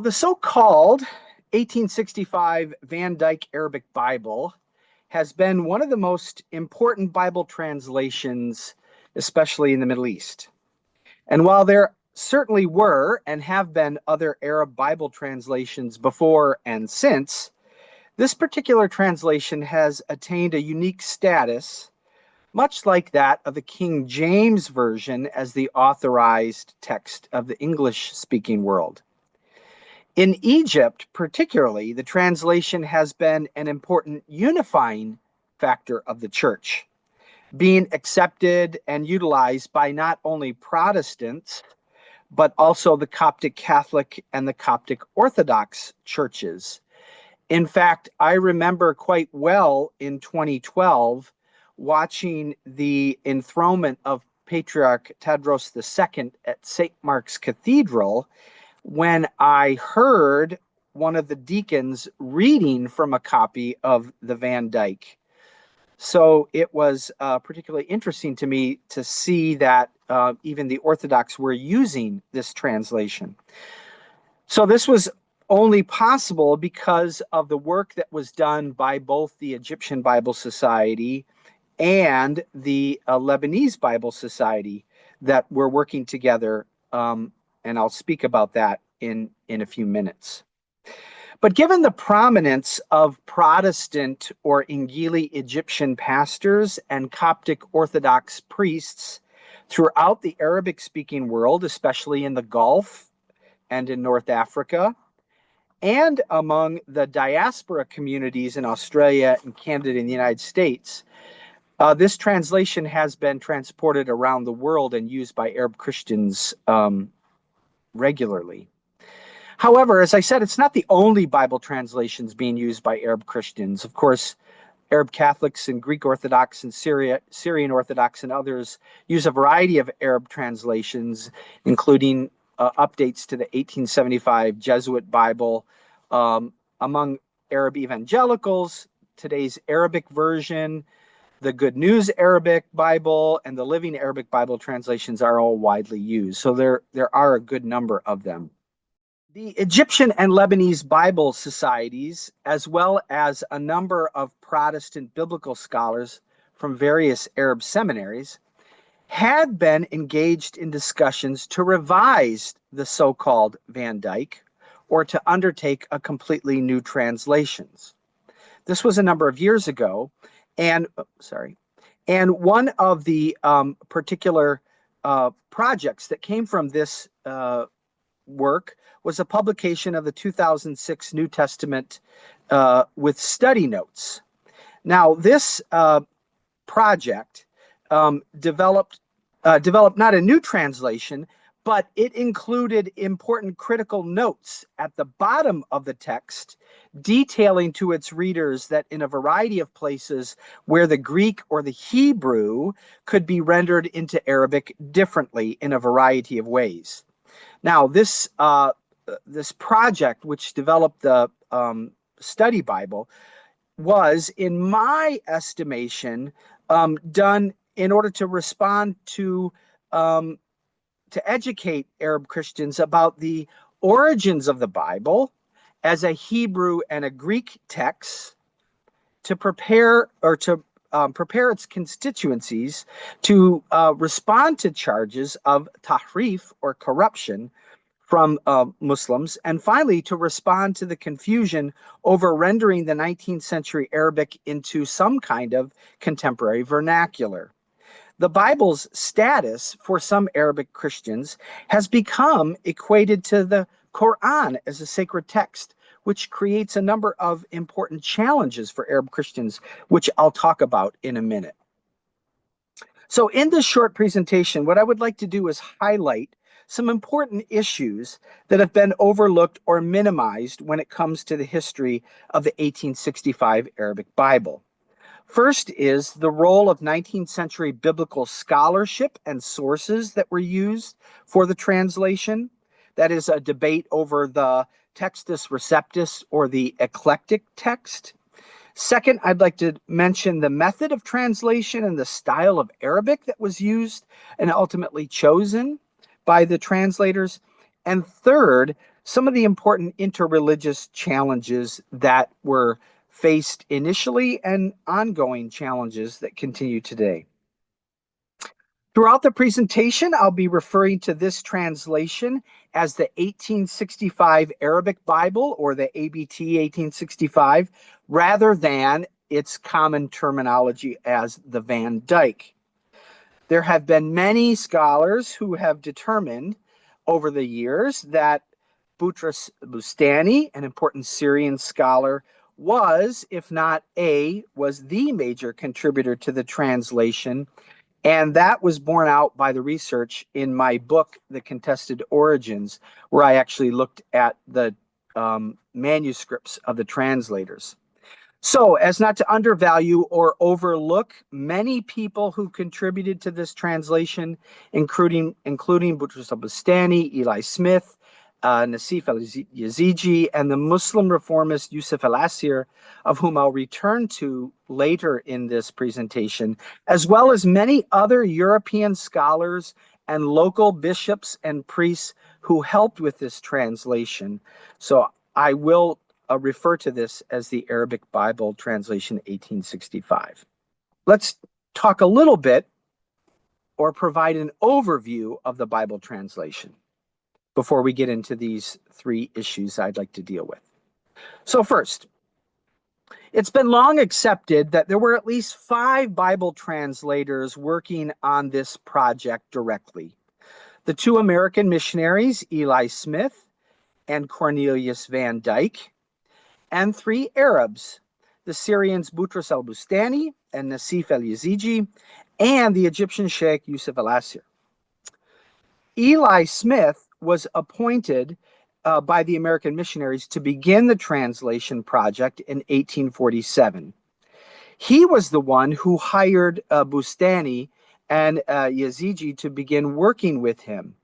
the so-called 1865 Van Dyke Arabic Bible has been one of the most important Bible translations, especially in the Middle East. And while there certainly were and have been other Arab Bible translations before and since, this particular translation has attained a unique status, much like that of the King James Version as the authorized text of the English-speaking world. In Egypt, particularly, the translation has been an important unifying factor of the church, being accepted and utilized by not only Protestants, but also the Coptic Catholic and the Coptic Orthodox churches. In fact, I remember quite well in 2012 watching the enthronement of Patriarch Tadros II at St. Mark's Cathedral, when I heard one of the deacons reading from a copy of the Van Dyke. So it was particularly interesting to me to see that even the Orthodox were using this translation. So this was only possible because of the work that was done by both the Egyptian Bible Society and the Lebanese Bible Society that were working together, and I'll speak about that in a few minutes. But given the prominence of Protestant or Ingili Egyptian pastors and Coptic Orthodox priests throughout the Arabic-speaking world, especially in the Gulf and in North Africa, and among the diaspora communities in Australia and Canada and the United States, this translation has been transported around the world and used by Arab Christians regularly. However, as I said, it's not the only Bible translations being used by Arab Christians. Of course, Arab Catholics and Greek Orthodox and Syrian Orthodox and others use a variety of Arab translations, including updates to the 1875 Jesuit Bible. Among Arab evangelicals, today's Arabic version, the Good News Arabic Bible, and the Living Arabic Bible translations are all widely used. So there are a good number of them. The Egyptian and Lebanese Bible societies, as well as a number of Protestant biblical scholars from various Arab seminaries, had been engaged in discussions to revise the so-called Van Dyke, or to undertake a completely new translations. This was a number of years ago, and one of the particular projects that came from this work was a publication of the 2006 New Testament with study notes. Now, this project developed not a new translation, but it included important critical notes at the bottom of the text, detailing to its readers that in a variety of places where the Greek or the Hebrew could be rendered into Arabic differently in a variety of ways. Now, this project, which developed the study Bible, was, in my estimation, done in order to respond to educate Arab Christians about the origins of the Bible as a Hebrew and a Greek text, to prepare its constituencies to respond to charges of tahrif or corruption from Muslims, and finally to respond to the confusion over rendering the 19th century Arabic into some kind of contemporary vernacular. The Bible's status for some Arabic Christians has become equated to the Quran as a sacred text, which creates a number of important challenges for Arab Christians, which I'll talk about in a minute. So in this short presentation, what I would like to do is highlight some important issues that have been overlooked or minimized when it comes to the history of the 1865 Arabic Bible. First is the role of 19th century biblical scholarship and sources that were used for the translation. That is a debate over the Textus Receptus or the eclectic text. Second, I'd like to mention the method of translation and the style of Arabic that was used and ultimately chosen by the translators. And third, some of the important interreligious challenges that were faced initially and ongoing challenges that continue today. Throughout the presentation, I'll be referring to this translation as the 1865 Arabic Bible, or the ABT 1865, rather than its common terminology as the Van Dyke. There have been many scholars who have determined over the years that Boutros Bustani, an important Syrian scholar, was, if not was the major contributor to the translation. And that was borne out by the research in my book, The Contested Origins, where I actually looked at the manuscripts of the translators. So, as not to undervalue or overlook many people who contributed to this translation, including Boutros Bustani, Eli Smith, Nasif al-Yazigi, and the Muslim reformist Yusuf al-Asir, of whom I'll return to later in this presentation, as well as many other European scholars and local bishops and priests who helped with this translation. So I will refer to this as the Arabic Bible translation 1865. Let's talk a little bit or provide an overview of the Bible translation before we get into these three issues I'd like to deal with. So first, it's been long accepted that there were at least 5 Bible translators working on this project directly. The 2 American missionaries, Eli Smith and Cornelius Van Dyke, and 3 Arabs, the Syrians Boutros al-Bustani and Nasif al-Yazigi, and the Egyptian Sheikh Yusuf al-Asir. Eli Smith was appointed by the American missionaries to begin the translation project in 1847. He was the one who hired Bustani and Yazigi to begin working with him.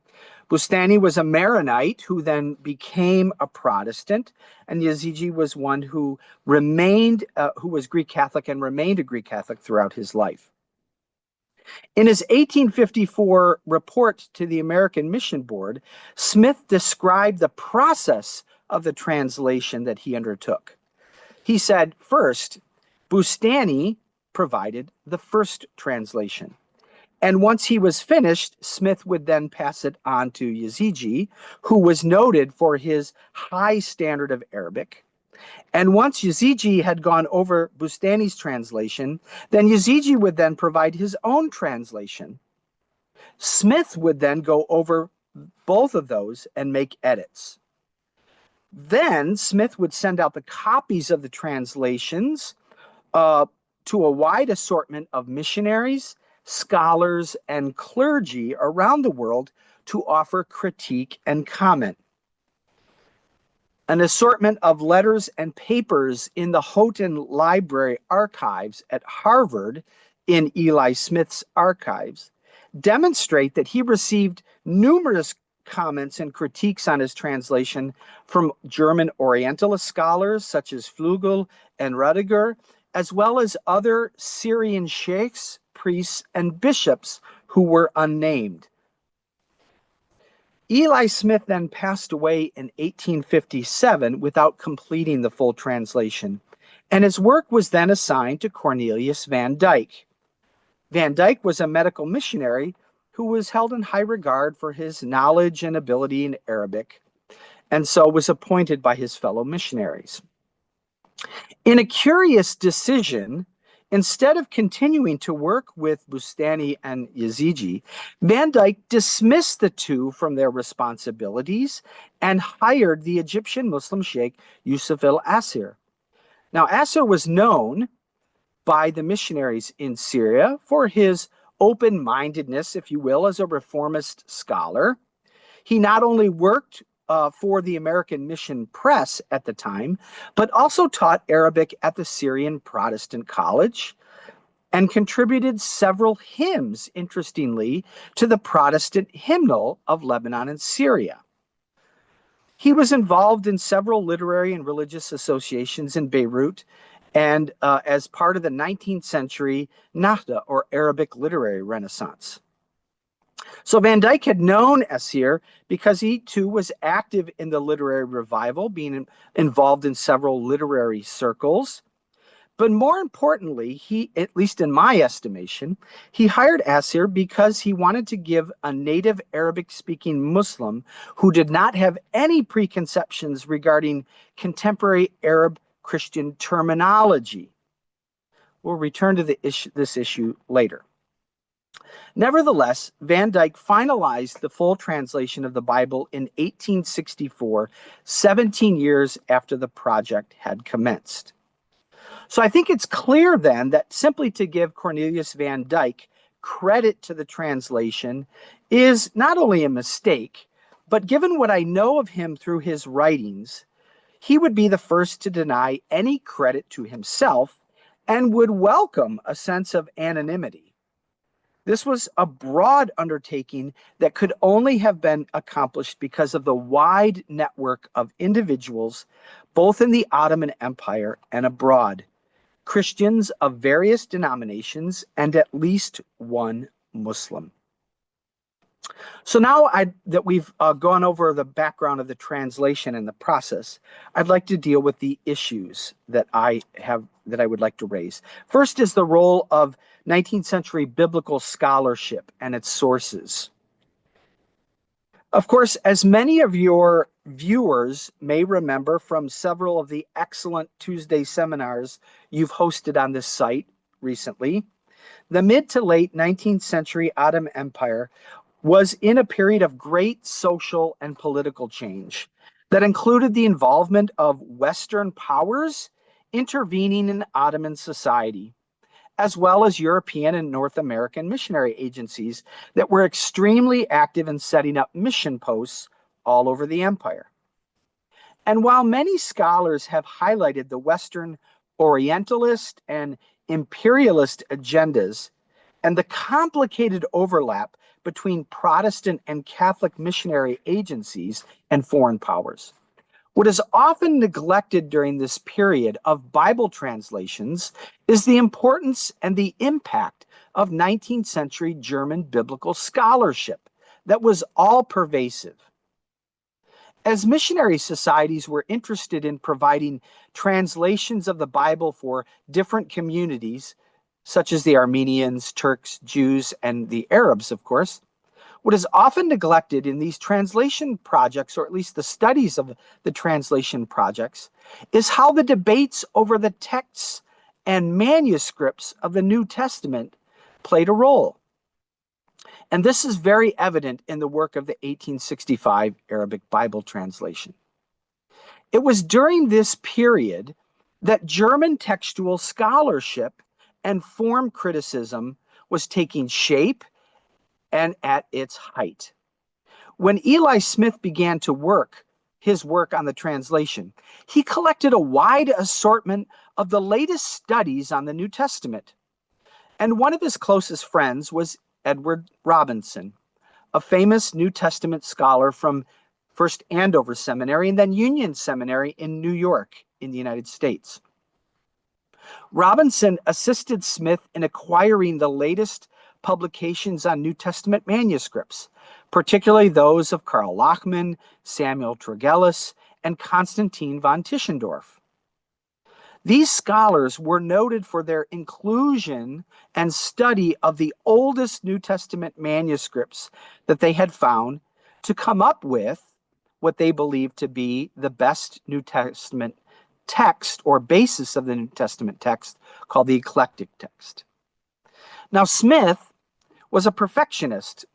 Bustani was a Maronite who then became a Protestant, and Yazigi was one who was Greek Catholic and remained a Greek Catholic throughout his life. In his 1854 report to the American Mission Board, Smith described the process of the translation that he undertook. He said, first, Bustani provided the first translation. And once he was finished, Smith would then pass it on to Yazigi, who was noted for his high standard of Arabic. And once Yazigi had gone over Bustani's translation, then Yazigi would then provide his own translation. Smith would then go over both of those and make edits. Then Smith would send out the copies of the translations to a wide assortment of missionaries, scholars, and clergy around the world to offer critique and comment. An assortment of letters and papers in the Houghton Library archives at Harvard, in Eli Smith's archives, demonstrate that he received numerous comments and critiques on his translation from German Orientalist scholars such as Flügel and Rüdiger, as well as other Syrian sheikhs, priests, and bishops who were unnamed. Eli Smith then passed away in 1857 without completing the full translation, and his work was then assigned to Cornelius Van Dyke. Van Dyke was a medical missionary who was held in high regard for his knowledge and ability in Arabic, and so was appointed by his fellow missionaries. In a curious decision, instead of continuing to work with Bustani and Yazigi, Van Dyke dismissed the 2 from their responsibilities and hired the Egyptian Muslim Sheikh Yusuf al-Asir. Now, Asir was known by the missionaries in Syria for his open-mindedness, if you will, as a reformist scholar. He not only worked for the American Mission Press at the time, but also taught Arabic at the Syrian Protestant College and contributed several hymns, interestingly, to the Protestant hymnal of Lebanon and Syria. He was involved in several literary and religious associations in Beirut and as part of the 19th century Nahda, or Arabic literary renaissance. So Van Dyck had known Essir because he too was active in the literary revival, being involved in several literary circles. But more importantly, he, at least in my estimation, he hired Essir because he wanted to give a native Arabic-speaking Muslim who did not have any preconceptions regarding contemporary Arab Christian terminology. We'll return to this issue later. Nevertheless, Van Dyck finalized the full translation of the Bible in 1864, 17 years after the project had commenced. So I think it's clear then that simply to give Cornelius Van Dyck credit to the translation is not only a mistake, but given what I know of him through his writings, he would be the first to deny any credit to himself and would welcome a sense of anonymity. This was a broad undertaking that could only have been accomplished because of the wide network of individuals, both in the Ottoman Empire and abroad, Christians of various denominations, and at least one Muslim. So now that we've gone over the background of the translation and the process, I'd like to deal with the issues that I would like to raise. First is the role of 19th century biblical scholarship and its sources. Of course, as many of your viewers may remember from several of the excellent Tuesday seminars you've hosted on this site recently, the mid to late 19th century Ottoman Empire was in a period of great social and political change that included the involvement of Western powers intervening in Ottoman society, as well as European and North American missionary agencies that were extremely active in setting up mission posts all over the empire. And while many scholars have highlighted the Western Orientalist and imperialist agendas and the complicated overlap between Protestant and Catholic missionary agencies and foreign powers, what is often neglected during this period of Bible translations is the importance and the impact of 19th century German biblical scholarship that was all pervasive. As missionary societies were interested in providing translations of the Bible for different communities, such as the Armenians, Turks, Jews, and the Arabs, of course, what is often neglected in these translation projects, or at least the studies of the translation projects, is how the debates over the texts and manuscripts of the New Testament played a role. And this is very evident in the work of the 1865 Arabic Bible translation. It was during this period that German textual scholarship and form criticism was taking shape and at its height. When Eli Smith began his work on the translation, he collected a wide assortment of the latest studies on the New Testament. And one of his closest friends was Edward Robinson, a famous New Testament scholar from first Andover Seminary and then Union Seminary in New York in the United States. Robinson assisted Smith in acquiring the latest publications on New Testament manuscripts, particularly those of Karl Lachmann, Samuel Tregelles, and Constantine von Tischendorf. These scholars were noted for their inclusion and study of the oldest New Testament manuscripts that they had found to come up with what they believed to be the best New Testament text or basis of the New Testament text, called the eclectic text. Now, Smith was a perfectionist,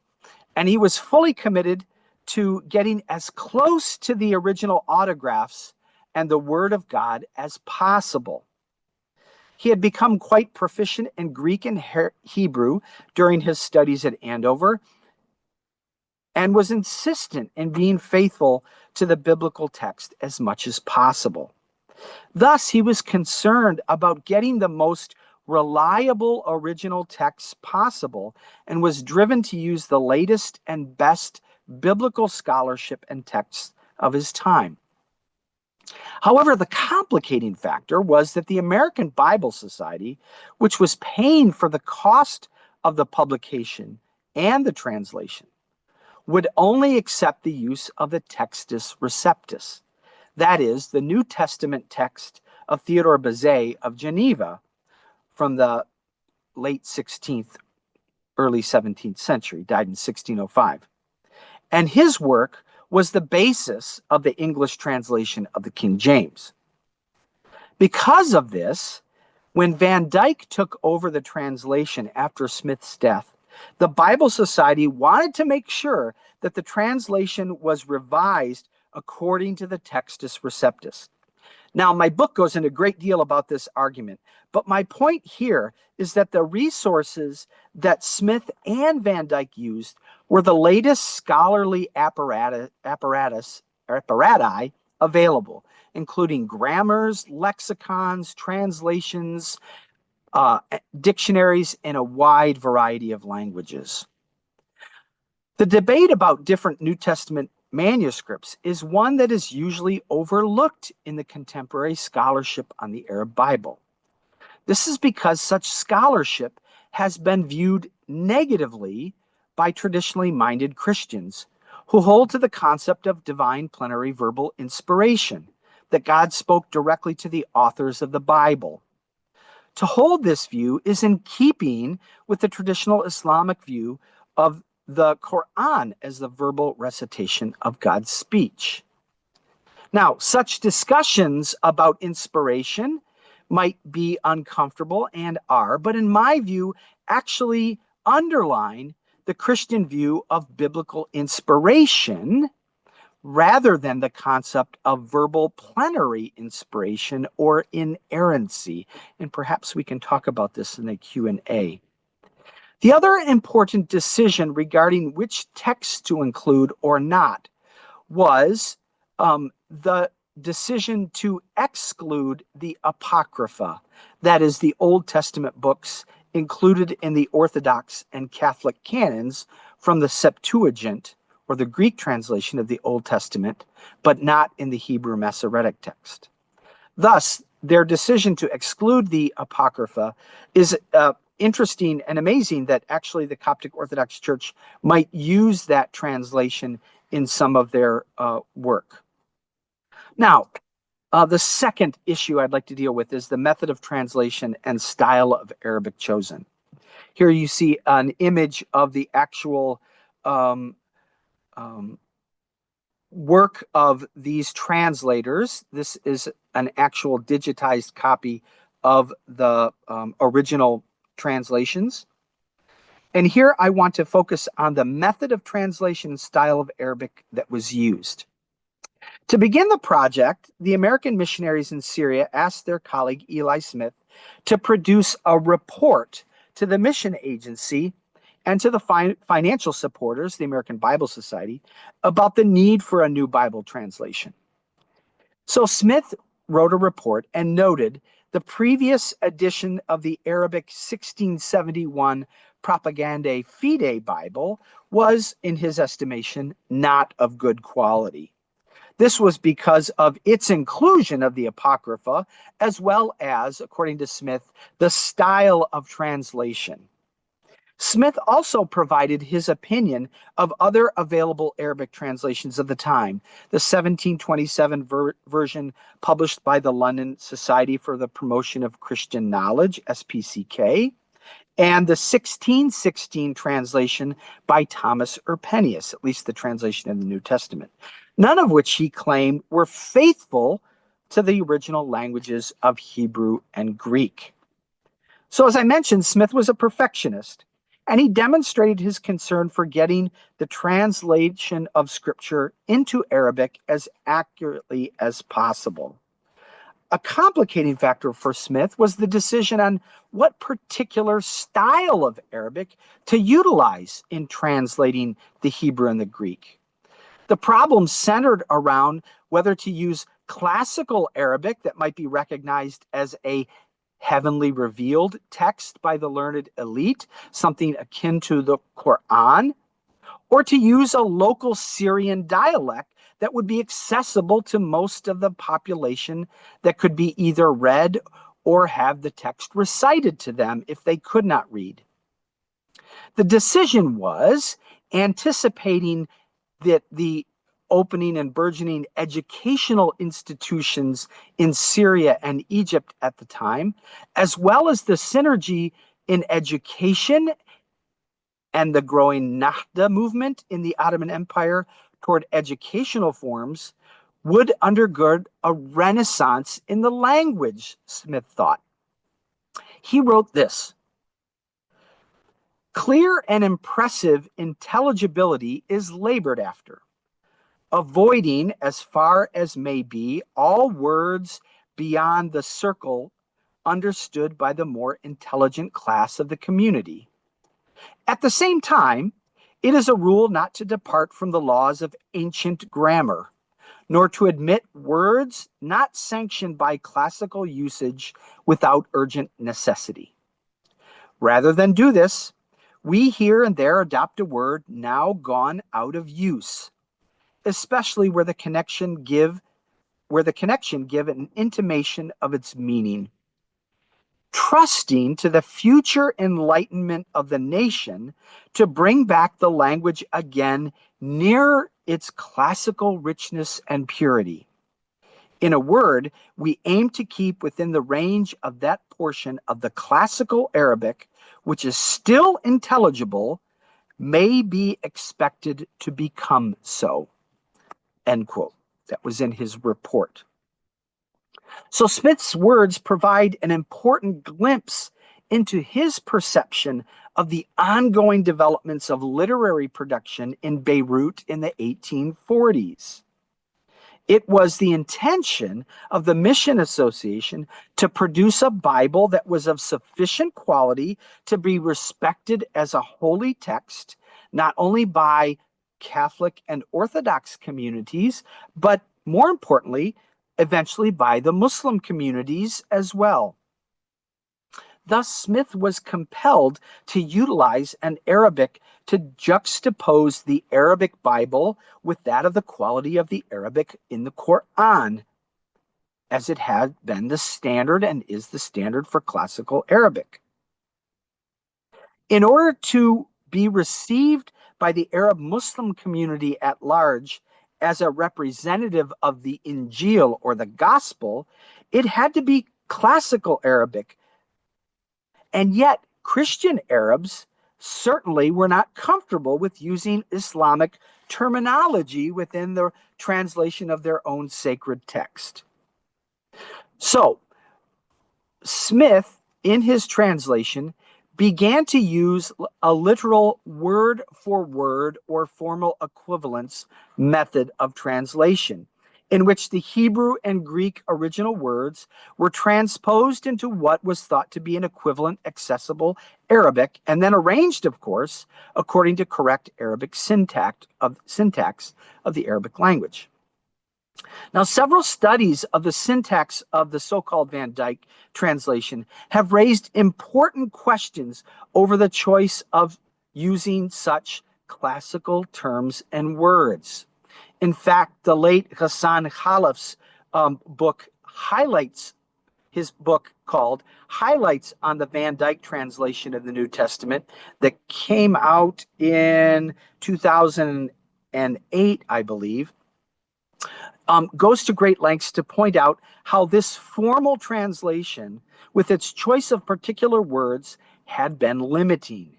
and he was fully committed to getting as close to the original autographs and the Word of God as possible. He had become quite proficient in Greek and Hebrew during his studies at Andover and was insistent in being faithful to the biblical text as much as possible. Thus, he was concerned about getting the most reliable original texts possible and was driven to use the latest and best biblical scholarship and texts of his time. However, the complicating factor was that the American Bible Society, which was paying for the cost of the publication and the translation, would only accept the use of the Textus Receptus, that is, the New Testament text of Theodore Beza of Geneva from the late 16th, early 17th century, died in 1605. And his work was the basis of the English translation of the King James. Because of this, when Van Dyke took over the translation after Smith's death, the Bible Society wanted to make sure that the translation was revised according to the Textus Receptus. Now, my book goes into a great deal about this argument, but my point here is that the resources that Smith and Van Dyke used were the latest scholarly apparati available, including grammars, lexicons, translations, dictionaries in a wide variety of languages. The debate about different New Testament manuscripts is one that is usually overlooked in the contemporary scholarship on the Arab Bible. This is because such scholarship has been viewed negatively by traditionally minded Christians who hold to the concept of divine plenary verbal inspiration, that God spoke directly to the authors of the Bible. To hold this view is in keeping with the traditional Islamic view of the Quran as the verbal recitation of God's speech. Now, such discussions about inspiration might be uncomfortable and are, but in my view, actually underline the Christian view of biblical inspiration rather than the concept of verbal plenary inspiration or inerrancy. And perhaps we can talk about this in the Q&A. The other important decision regarding which text to include or not was the decision to exclude the Apocrypha, that is, the Old Testament books included in the Orthodox and Catholic canons from the Septuagint, or the Greek translation of the Old Testament, but not in the Hebrew Masoretic text. Thus, their decision to exclude the Apocrypha is interesting and amazing that actually the Coptic Orthodox Church might use that translation in some of their work. Now, the second issue I'd like to deal with is the method of translation and style of Arabic chosen. Here you see an image of the actual work of these translators. This is an actual digitized copy of the original translations. And here I want to focus on the method of translation and style of Arabic that was used. To begin the project, the American missionaries in Syria asked their colleague Eli Smith to produce a report to the mission agency and to the financial supporters, the American Bible Society, about the need for a new Bible translation. So Smith wrote a report and noted the previous edition of the Arabic 1671 Propagandae Fide Bible was, in his estimation, not of good quality. This was because of its inclusion of the Apocrypha, as well as, according to Smith, the style of translation. Smith also provided his opinion of other available Arabic translations of the time, the 1727 version published by the London Society for the Promotion of Christian Knowledge, SPCK, and the 1616 translation by Thomas Urpenius, at least the translation in the New Testament, none of which he claimed were faithful to the original languages of Hebrew and Greek. So as I mentioned, Smith was a perfectionist, and he demonstrated his concern for getting the translation of Scripture into Arabic as accurately as possible. A complicating factor for Smith was the decision on what particular style of Arabic to utilize in translating the Hebrew and the Greek. The problem centered around whether to use classical Arabic that might be recognized as a heavenly revealed text by the learned elite, something akin to the Quran, or to use a local Syrian dialect that would be accessible to most of the population that could be either read or have the text recited to them if they could not read. The decision was anticipating that the opening and burgeoning educational institutions in Syria and Egypt at the time, as well as the synergy in education and the growing Nahda movement in the Ottoman Empire toward educational forms, would undergird a renaissance in the language, Smith thought. He wrote this: "Clear and impressive intelligibility is labored after, avoiding as far as may be all words beyond the circle understood by the more intelligent class of the community. At the same time, it is a rule not to depart from the laws of ancient grammar, nor to admit words not sanctioned by classical usage without urgent necessity. Rather than do this, we here and there adopt a word now gone out of use, especially where the connection give an intimation of its meaning, trusting to the future enlightenment of the nation to bring back the language again near its classical richness and purity. In a word, we aim to keep within the range of that portion of the classical Arabic which is still intelligible, may be expected to become so." End quote. That was in his report. So Smith's words provide an important glimpse into his perception of the ongoing developments of literary production in Beirut in the 1840s. It was the intention of the Mission Association to produce a Bible that was of sufficient quality to be respected as a holy text, not only by Catholic and Orthodox communities, but more importantly, eventually by the Muslim communities as well. Thus, Smith was compelled to utilize an Arabic to juxtapose the Arabic Bible with that of the quality of the Arabic in the Quran, as it had been the standard and is the standard for classical Arabic. In order to be received by the Arab Muslim community at large as a representative of the Injil or the Gospel, it had to be classical Arabic. And yet, Christian Arabs certainly were not comfortable with using Islamic terminology within the translation of their own sacred text. So, Smith, in his translation, began to use a literal word for word or formal equivalence method of translation, in which the Hebrew and Greek original words were transposed into what was thought to be an equivalent accessible Arabic, and then arranged, of course, according to correct Arabic syntax of the Arabic language. Now, several studies of the syntax of the so-called Van Dyck translation have raised important questions over the choice of using such classical terms and words. In fact, the late Hassan Khalaf's book called Highlights on the Van Dyck Translation of the New Testament, that came out in 2008, I believe, goes to great lengths to point out how this formal translation, with its choice of particular words, had been limiting.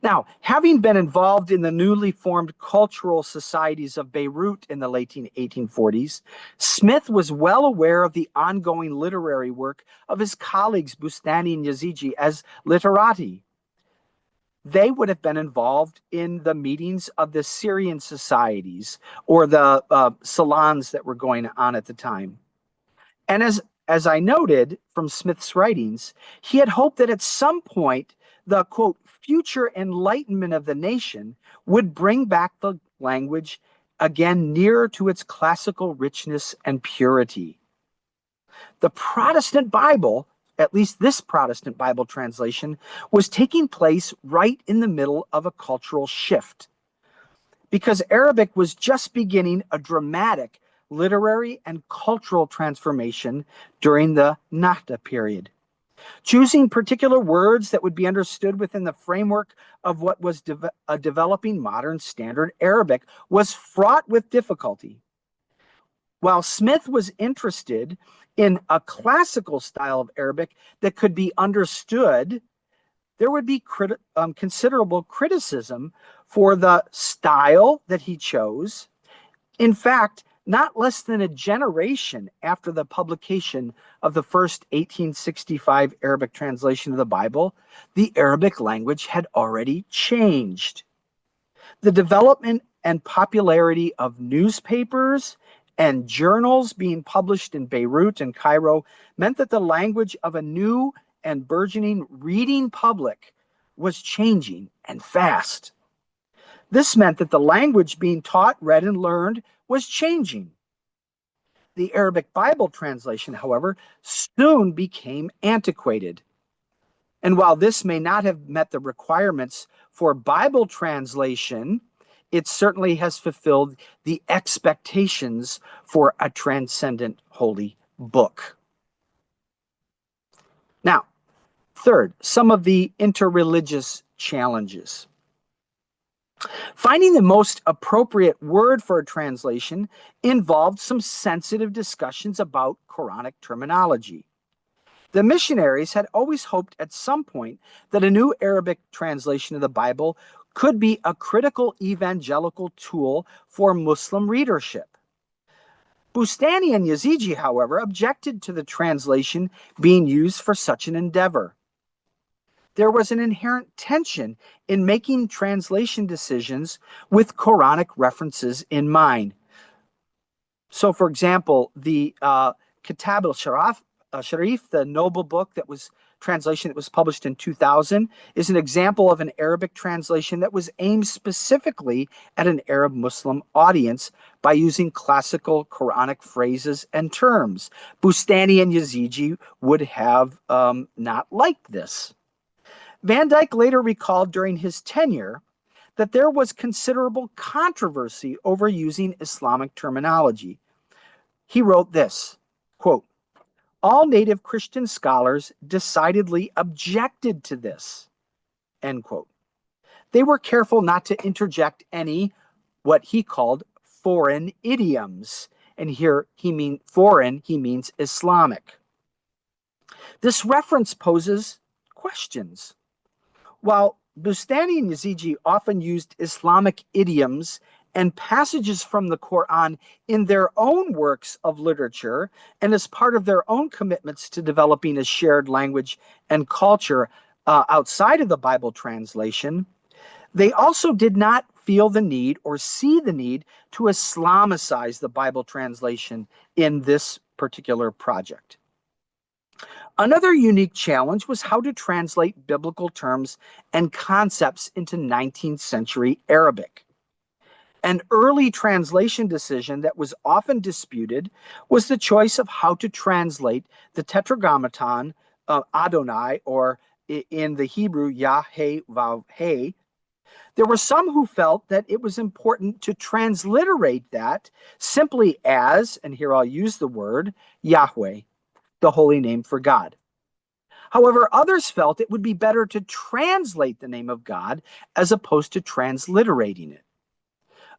Now, having been involved in the newly formed cultural societies of Beirut in the late 1840s, Smith was well aware of the ongoing literary work of his colleagues Bustani and Yazigi as literati. They would have been involved in the meetings of the Syrian societies or the salons that were going on at the time. And as I noted from Smith's writings, he had hoped that at some point the, quote, future enlightenment of the nation would bring back the language again nearer to its classical richness and purity. The Protestant Bible, at least this Protestant Bible translation, was taking place right in the middle of a cultural shift, because Arabic was just beginning a dramatic literary and cultural transformation during the Nahda period. Choosing particular words that would be understood within the framework of what was a developing modern standard Arabic was fraught with difficulty. While Smith was interested in a classical style of Arabic that could be understood, there would be considerable criticism for the style that he chose. In fact, not less than a generation after the publication of the first 1865 Arabic translation of the Bible, the Arabic language had already changed. The development and popularity of newspapers and journals being published in Beirut and Cairo meant that the language of a new and burgeoning reading public was changing and fast. This meant that the language being taught, read, and learned was changing. The Arabic Bible translation, however, soon became antiquated. And while this may not have met the requirements for Bible translation, it certainly has fulfilled the expectations for a transcendent holy book. Now, third, some of the interreligious challenges. Finding the most appropriate word for a translation involved some sensitive discussions about Quranic terminology. The missionaries had always hoped at some point that a new Arabic translation of the Bible could be a critical evangelical tool for Muslim readership. Bustani and Yazigi, however, objected to the translation being used for such an endeavor. There was an inherent tension in making translation decisions with Quranic references in mind. So, for example, the Kitab al-Sharif, the noble book that was translation that was published in 2000, is an example of an Arabic translation that was aimed specifically at an Arab Muslim audience by using classical Quranic phrases and terms. Bustani and Yazigi would have not liked this. Van Dyke later recalled during his tenure that there was considerable controversy over using Islamic terminology. He wrote this, quote, "All native Christian scholars decidedly objected to this," end quote. They were careful not to interject any, what he called, foreign idioms. And here he means Islamic. This reference poses questions. While Bustani and Yazigi often used Islamic idioms and passages from the Quran in their own works of literature and as part of their own commitments to developing a shared language and culture outside of the Bible translation, they also did not feel the need or see the need to Islamicize the Bible translation in this particular project. Another unique challenge was how to translate biblical terms and concepts into 19th century Arabic. An early translation decision that was often disputed was the choice of how to translate the tetragrammaton Adonai, or in the Hebrew Yah-He-Vav-He. There were some who felt that it was important to transliterate that simply as, and here I'll use the word, Yahweh, the holy name for God. However, others felt it would be better to translate the name of God as opposed to transliterating it.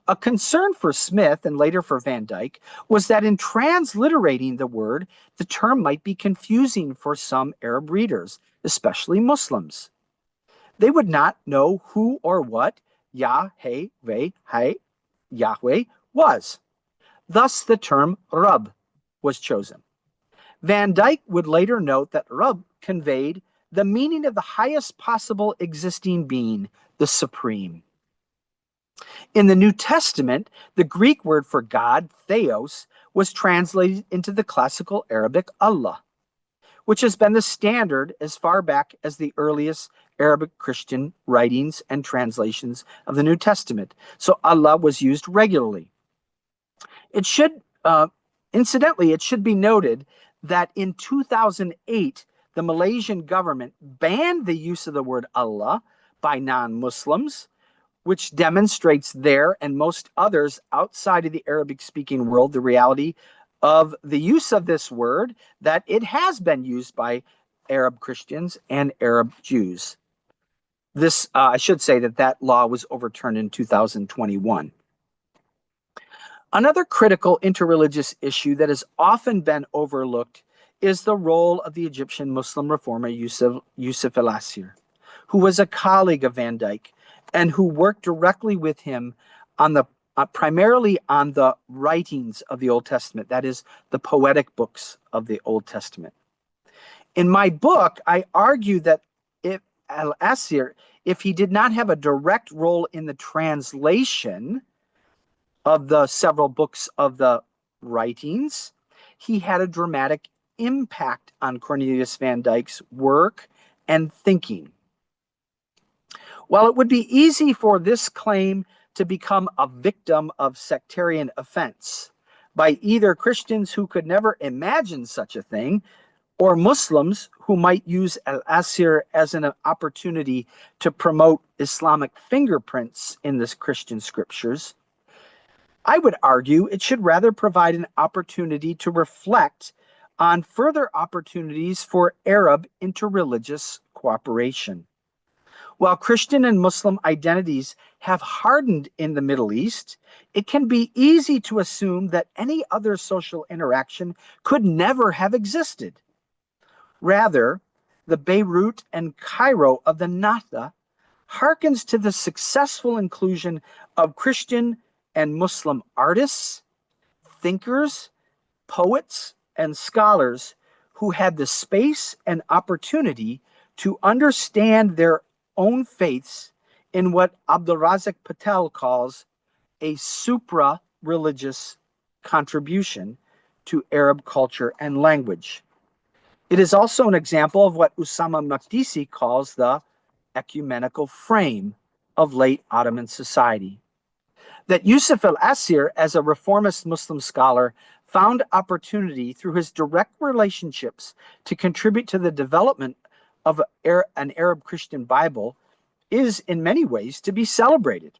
A concern for Smith and later for Van Dyke was that in transliterating the word, the term might be confusing for some Arab readers, especially Muslims. They would not know who or what Yahweh was. Thus, the term Rab was chosen. Van Dyke would later note that Rab conveyed the meaning of the highest possible existing being, the supreme. In the New Testament, the Greek word for God, theos, was translated into the classical Arabic Allah, which has been the standard as far back as the earliest Arabic Christian writings and translations of the New Testament. So Allah was used regularly. Incidentally, it should be noted that in 2008, the Malaysian government banned the use of the word Allah by non-Muslims, which demonstrates there and most others outside of the Arabic-speaking world the reality of the use of this word, that it has been used by Arab Christians and Arab Jews. This, I should say that law was overturned in 2021. Another critical interreligious issue that has often been overlooked is the role of the Egyptian Muslim reformer Yusuf al-Assir, who was a colleague of Van Dyck and who worked directly with him on primarily on the writings of the Old Testament, that is, the poetic books of the Old Testament. In my book, I argue that if al-Assir, if he did not have a direct role in the translation of the several books of the writings, he had a dramatic impact on Cornelius Van Dyck's work and thinking. While it would be easy for this claim to become a victim of sectarian offense by either Christians who could never imagine such a thing or Muslims who might use al-Assir as an opportunity to promote Islamic fingerprints in the Christian scriptures, I would argue it should rather provide an opportunity to reflect on further opportunities for Arab interreligious cooperation. While Christian and Muslim identities have hardened in the Middle East, it can be easy to assume that any other social interaction could never have existed. Rather, the Beirut and Cairo of the Nahda harkens to the successful inclusion of Christian and Muslim artists, thinkers, poets, and scholars who had the space and opportunity to understand their own faiths in what Abdulrazak Patel calls a supra-religious contribution to Arab culture and language. It is also an example of what Usama Makdisi calls the ecumenical frame of late Ottoman society. That Yusuf al-Assir, as a reformist Muslim scholar, found opportunity through his direct relationships to contribute to the development of an Arab Christian Bible is in many ways to be celebrated.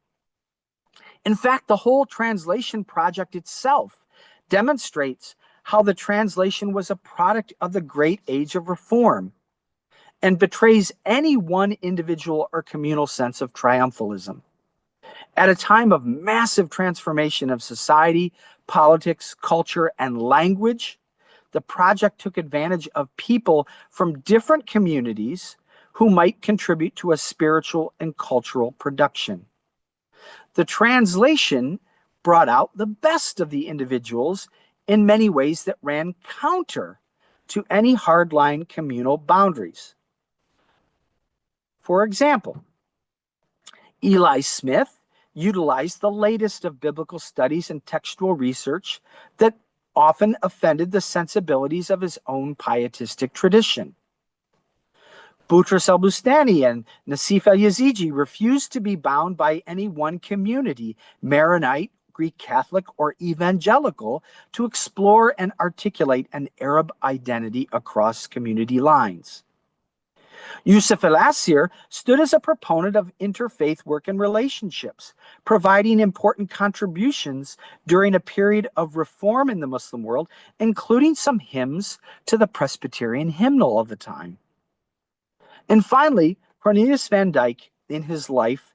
In fact, the whole translation project itself demonstrates how the translation was a product of the great age of reform and betrays any one individual or communal sense of triumphalism. At a time of massive transformation of society, politics, culture, and language, the project took advantage of people from different communities who might contribute to a spiritual and cultural production. The translation brought out the best of the individuals in many ways that ran counter to any hardline communal boundaries. For example, Eli Smith utilized the latest of biblical studies and textual research that often offended the sensibilities of his own pietistic tradition. Boutros al-Bustani and Nasif al-Yaziji refused to be bound by any one community, Maronite, Greek Catholic, or evangelical, to explore and articulate an Arab identity across community lines. Yusuf al-Assir stood as a proponent of interfaith work and relationships, providing important contributions during a period of reform in the Muslim world, including some hymns to the Presbyterian hymnal of the time. And finally, Cornelius Van Dyck, in his life,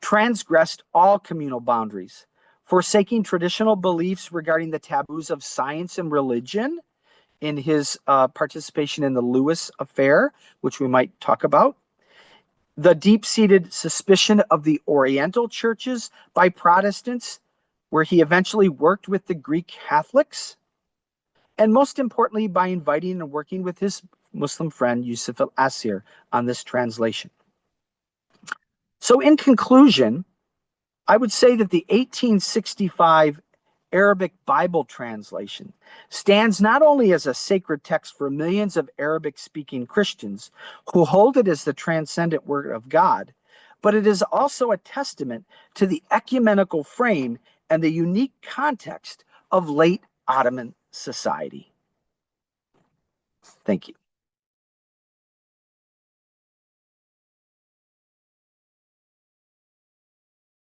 transgressed all communal boundaries, forsaking traditional beliefs regarding the taboos of science and religion in his participation in the Lewis affair, which we might talk about, the deep-seated suspicion of the Oriental churches by Protestants, where he eventually worked with the Greek Catholics, and most importantly, by inviting and working with his Muslim friend Yusuf al-Assir on this translation. So in conclusion, I would say that the 1865 Arabic Bible translation stands not only as a sacred text for millions of Arabic-speaking Christians who hold it as the transcendent word of God, but it is also a testament to the ecumenical frame and the unique context of late Ottoman society. Thank you.